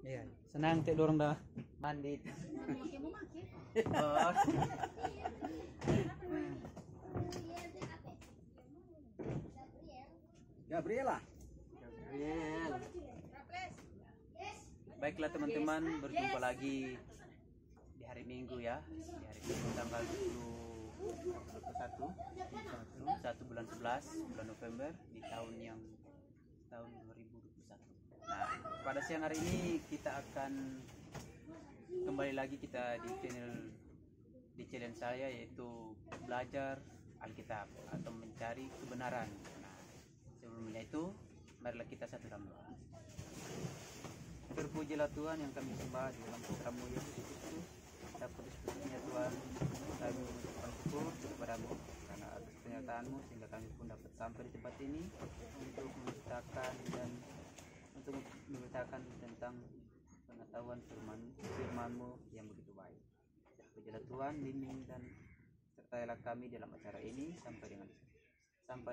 Iya, senang teh dorong dah mandi. Oh. Gabriela. Gabriel. Baiklah teman-teman, berjumpa lagi di hari Minggu ya. Di hari Minggu tanggal 21 bulan 11 bulan November di tahun 2021. Nah, pada siang hari ini kita akan kembali lagi kita di channel saya, yaitu belajar Alkitab atau mencari kebenaran. Nah, sebelumnya itu marilah kita satukan doa. Terpujilah Tuhan yang kami sembah di dalam programmu Yesus Kristus. Kudus-kudusnya Tuhan, kami mengucapkan syukur kepadamu karena atas penyertaanmu sehingga kami pun dapat sampai di tempat ini untuk memberitakan tentang pengetahuan firman-Mu yang begitu baik. Terpujilah Tuhan, bimbing dan sertailah kami dalam acara ini sampai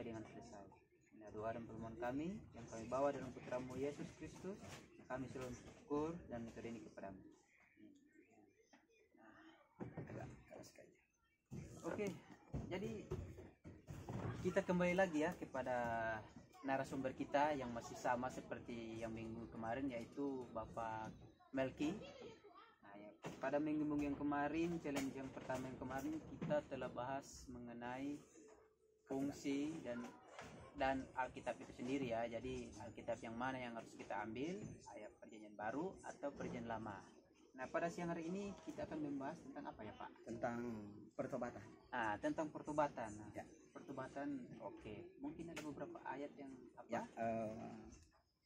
dengan selesai. Ini doa dan permohonan kami yang kami bawa dalam putra-Mu Yesus Kristus. Kami selalu syukur dan minta ini kepadamu. Oke, jadi kita kembali lagi ya kepada narasumber kita yang masih sama seperti yang minggu kemarin, yaitu Bapak Melki. Nah, ya, pada minggu yang kemarin, challenge yang pertama yang kemarin kita telah bahas mengenai fungsi dan Alkitab itu sendiri ya. Jadi Alkitab yang mana yang harus kita ambil, ayat Perjanjian Baru atau Perjanjian Lama. Nah, pada siang hari ini kita akan membahas tentang apa ya, Pak? Tentang pertobatan. Ah, tentang pertobatan. Nah, ya. Pertobatan, oke. Mungkin ada beberapa ayat yang apa? Ya,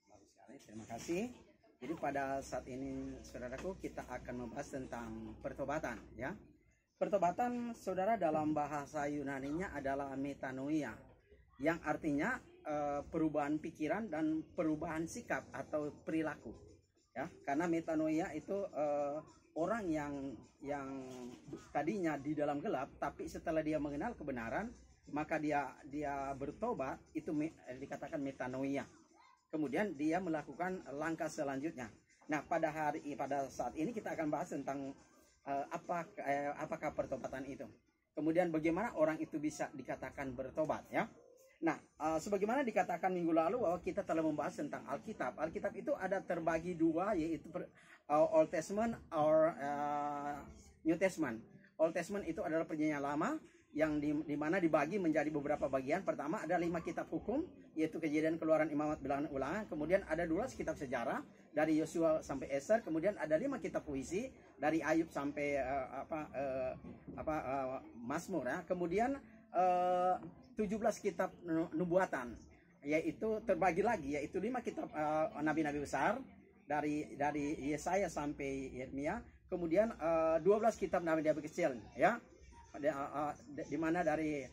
bagus sekali. Terima kasih. Jadi pada saat ini, saudaraku, kita akan membahas tentang pertobatan, ya. Pertobatan, saudara, dalam bahasa Yunaninya adalah metanoia, yang artinya perubahan pikiran dan perubahan sikap atau perilaku. Ya, karena metanoia itu orang yang tadinya di dalam gelap, tapi setelah dia mengenal kebenaran, maka dia bertobat, itu dikatakan metanoia. Kemudian dia melakukan langkah selanjutnya. Nah, pada saat ini kita akan bahas tentang apakah pertobatan itu. Kemudian bagaimana orang itu bisa dikatakan bertobat, ya. Nah, sebagaimana dikatakan minggu lalu bahwa kita telah membahas tentang Alkitab. Alkitab itu ada terbagi dua, yaitu Old Testament or New Testament. Old Testament itu adalah Perjanjian Lama yang dimana dibagi menjadi beberapa bagian. Pertama ada 5 kitab hukum, yaitu Kejadian, Keluaran, Imamat, Bilangan, Ulangan. Kemudian ada 12 kitab sejarah dari Yosua sampai Esther. Kemudian ada 5 kitab puisi dari Ayub sampai Mazmur, ya. Kemudian 17 kitab nubuatan, yaitu terbagi lagi, yaitu 5 kitab nabi-nabi besar dari Yesaya sampai Yeremia. Kemudian 12 kitab nabi-nabi kecil, ya, di mana dari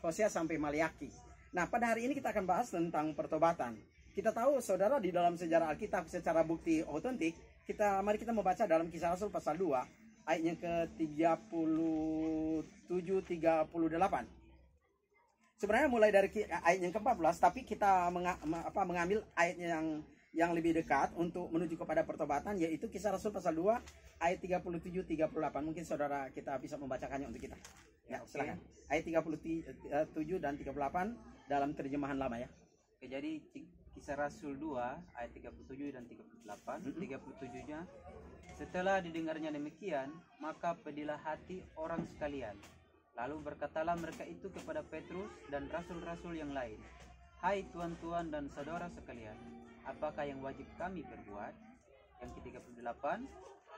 Hosea sampai Maliaki. Nah, pada hari ini kita akan bahas tentang pertobatan. Kita tahu, saudara, di dalam sejarah Alkitab secara bukti otentik, mari kita membaca dalam Kisah Rasul pasal 2 ayatnya ke-37-38. Sebenarnya mulai dari ayat yang ke-14, tapi kita mengambil ayatnya yang lebih dekat untuk menuju kepada pertobatan, yaitu Kisah Rasul pasal 2 ayat 37-38. Mungkin saudara kita bisa membacakannya untuk kita. Ya, silakan. Ayat 37 dan 38 dalam terjemahan lama, ya. Oke, jadi Kisah Rasul 2 ayat 37 dan 38. 37-nya, setelah didengarnya demikian, maka pedihlah hati orang sekalian. Lalu berkatalah mereka itu kepada Petrus dan rasul-rasul yang lain, "Hai tuan-tuan dan saudara sekalian, apakah yang wajib kami perbuat?" Yang ke-38,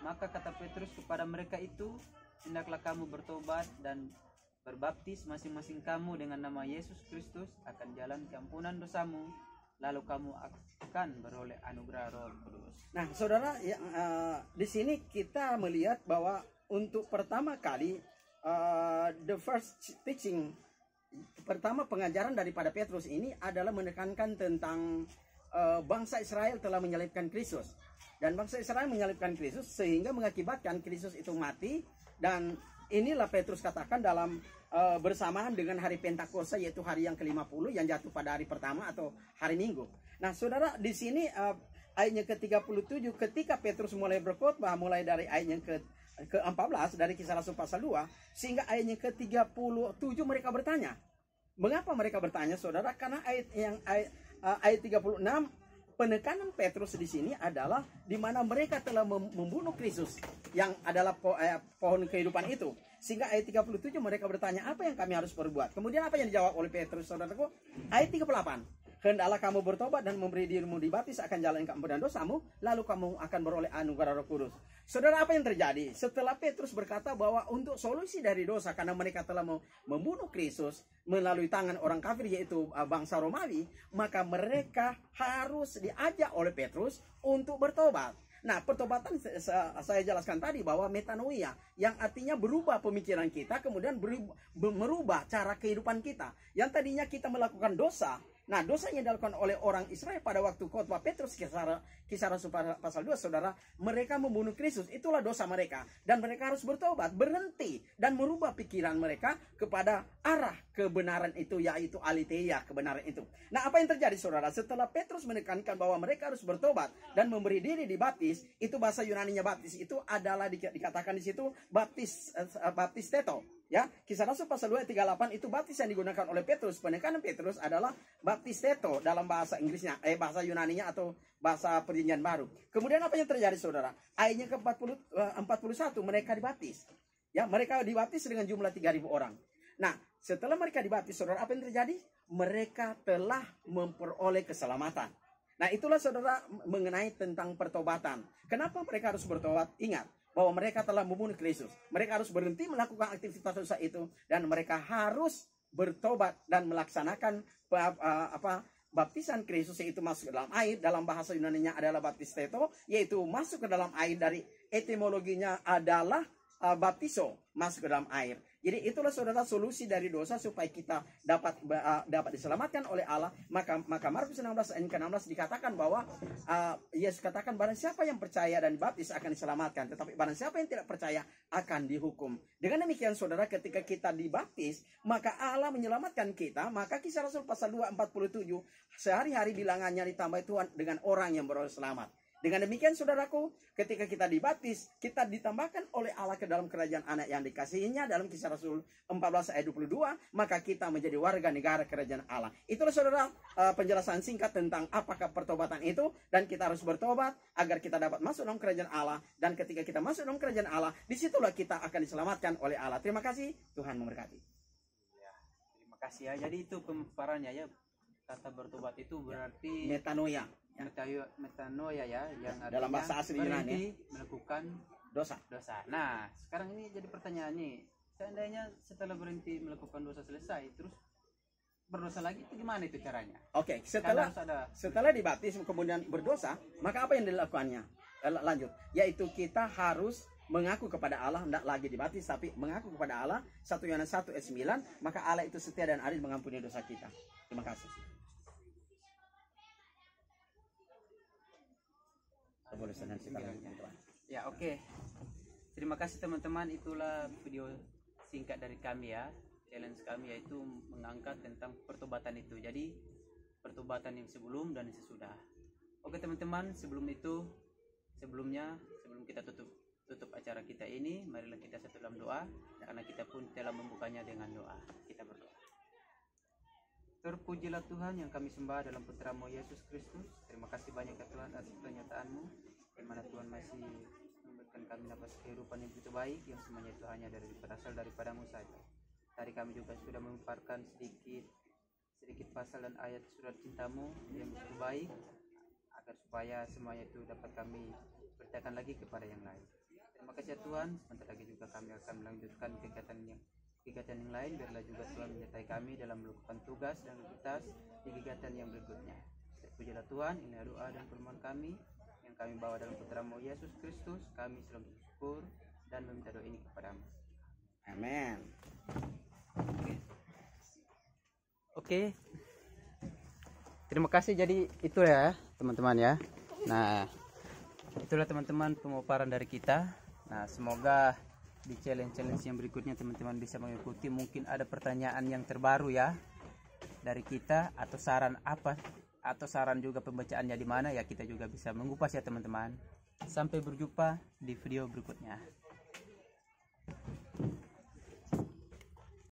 maka kata Petrus kepada mereka itu, "Hendaklah kamu bertobat dan berbaptis masing-masing kamu dengan nama Yesus Kristus akan jalan keampunan dosamu, lalu kamu akan beroleh anugerah Roh Kudus." Nah, saudara, di sini kita melihat bahwa untuk pertama kali the first teaching, pertama pengajaran daripada Petrus ini adalah menekankan tentang bangsa Israel telah menyalibkan Kristus, dan bangsa Israel menyalibkan Kristus sehingga mengakibatkan Kristus itu mati. Dan inilah Petrus katakan dalam bersamaan dengan hari Pentakosta, yaitu hari yang ke-50 yang jatuh pada hari pertama atau hari Minggu. Nah, saudara, di sini ayatnya ke-37 ketika Petrus mulai berkhotbah, mulai dari ayatnya ke-14 dari Kisah Rasul pasal 2 sehingga ayatnya ke-37 mereka bertanya. Mengapa mereka bertanya, saudara? Karena ayat 36 penekanan Petrus di sini adalah di mana mereka telah membunuh Kristus yang adalah pohon kehidupan itu. Sehingga ayat 37 mereka bertanya, apa yang kami harus perbuat? Kemudian apa yang dijawab oleh Petrus, saudaraku? Ayat 38. Hendaklah kamu bertobat dan memberi dirimu dibaptis akan jalan keampunan dosamu, lalu kamu akan beroleh anugerah Roh Kudus. Saudara, apa yang terjadi? Setelah Petrus berkata bahwa untuk solusi dari dosa karena mereka telah membunuh Kristus melalui tangan orang kafir yaitu bangsa Romawi, maka mereka harus diajak oleh Petrus untuk bertobat. Nah, pertobatan saya jelaskan tadi bahwa metanoia yang artinya berubah pemikiran kita, kemudian merubah cara kehidupan kita. Yang tadinya kita melakukan dosa. Nah, dosa yang dilakukan oleh orang Israel pada waktu khotbah Petrus Kisah Rasul pasal 2, saudara, mereka membunuh Kristus, itulah dosa mereka. Dan mereka harus bertobat, berhenti, dan merubah pikiran mereka kepada arah kebenaran itu, yaitu aletheia, kebenaran itu. Nah, apa yang terjadi, saudara? Setelah Petrus menekankan bahwa mereka harus bertobat dan memberi diri dibaptis, itu bahasa Yunaninya baptis, itu adalah dikatakan di situ baptisteto. Ya, Kisah Rasul pasal 2 ayat 38 itu baptis yang digunakan oleh Petrus. Penekanan Petrus adalah baptisteto dalam bahasa Inggrisnya, bahasa Yunaninya atau bahasa Perjanjian Baru. Kemudian apa yang terjadi, saudara? Ayatnya ke-41 mereka dibaptis. Ya, mereka dibaptis dengan jumlah 3.000 orang. Nah, setelah mereka dibaptis, saudara, apa yang terjadi? Mereka telah memperoleh keselamatan. Nah, itulah, saudara, mengenai tentang pertobatan. Kenapa mereka harus bertobat? Ingat bahwa mereka telah membunuh Kristus. Mereka harus berhenti melakukan aktivitas dosa itu dan mereka harus bertobat dan melaksanakan baptisan Kristus, yaitu masuk ke dalam air. Dalam bahasa Yunaninya adalah baptisteto, yaitu masuk ke dalam air. Dari etimologinya adalah baptiso, masuk ke dalam air. Jadi itulah, saudara, solusi dari dosa supaya kita dapat diselamatkan oleh Allah. Maka Markus 16 ayat ke-16 dikatakan bahwa Yesus katakan barang siapa yang percaya dan dibaptis akan diselamatkan, tetapi barang siapa yang tidak percaya akan dihukum. Dengan demikian, saudara, ketika kita dibaptis, maka Allah menyelamatkan kita. Maka Kisah Rasul pasal 2 47 sehari-hari bilangannya ditambah Tuhan dengan orang yang beroleh selamat. Dengan demikian, saudaraku, ketika kita dibaptis, kita ditambahkan oleh Allah ke dalam kerajaan anak yang dikasihinya. Dalam Kisah Rasul 14 ayat 22, maka kita menjadi warga negara kerajaan Allah. Itulah, saudara, penjelasan singkat tentang apakah pertobatan itu. Dan kita harus bertobat agar kita dapat masuk dalam kerajaan Allah. Dan ketika kita masuk dalam kerajaan Allah, disitulah kita akan diselamatkan oleh Allah. Terima kasih, Tuhan memberkati. Ya, terima kasih ya. Jadi itu pemaparannya ya. Kata bertobat itu berarti metanoia. Metanoia ya, yang dalam bahasa asli Yunani melakukan dosa. Nah, sekarang ini jadi pertanyaan nih, seandainya setelah berhenti melakukan dosa selesai terus berdosa lagi, itu gimana itu caranya? Oke, setelah dibaptis kemudian berdosa, maka apa yang dilakukannya? Lanjut, yaitu kita harus mengaku kepada Allah, tidak lagi dibaptis tapi mengaku kepada Allah. 1 Yohanes 1 ayat 9, maka Allah itu setia dan adil mengampuni dosa kita. Terima kasih. Boleh ya, oke. Terima kasih, teman-teman. Itulah video singkat dari kami ya. Challenge kami yaitu mengangkat tentang pertobatan itu. Jadi pertobatan yang sebelum dan sesudah. Oke, teman-teman, sebelum kita tutup acara kita ini, marilah kita satu dalam doa, karena kita pun telah membukanya dengan doa. Kita berdoa. Terpujilah Tuhan yang kami sembah dalam putra-Mu Yesus Kristus. Terima kasih banyak ya Tuhan atas pernyataan-Mu, di mana Tuhan masih memberikan kami nafas kehidupan yang begitu baik, yang semuanya itu hanya berasal daripada-Mu saja. Tadi kami juga sudah memaparkan sedikit pasal dan ayat surat cinta-Mu yang begitu baik, agar supaya semuanya itu dapat kami beritakan lagi kepada yang lain. Terima kasih ya Tuhan. Sebentar lagi juga kami akan melanjutkan kegiatan yang lain. Biarlah juga Tuhan menyertai kami dalam melakukan tugas dan aktivitas di kegiatan yang berikutnya. Terpujilah Tuhan. Ini doa dan permohonan kami yang kami bawa dalam putra-Mu Yesus Kristus. Kami selalu bersyukur dan meminta doa ini kepada-Mu. Amin. Oke. Terima kasih. Jadi itu ya teman-teman ya. Nah, itulah teman-teman pemaparan dari kita. Nah, semoga di challenge yang berikutnya teman-teman bisa mengikuti. Mungkin ada pertanyaan yang terbaru ya dari kita, atau saran atau saran juga pembacaannya di mana ya, kita juga bisa mengupas ya teman-teman. Sampai berjumpa di video berikutnya.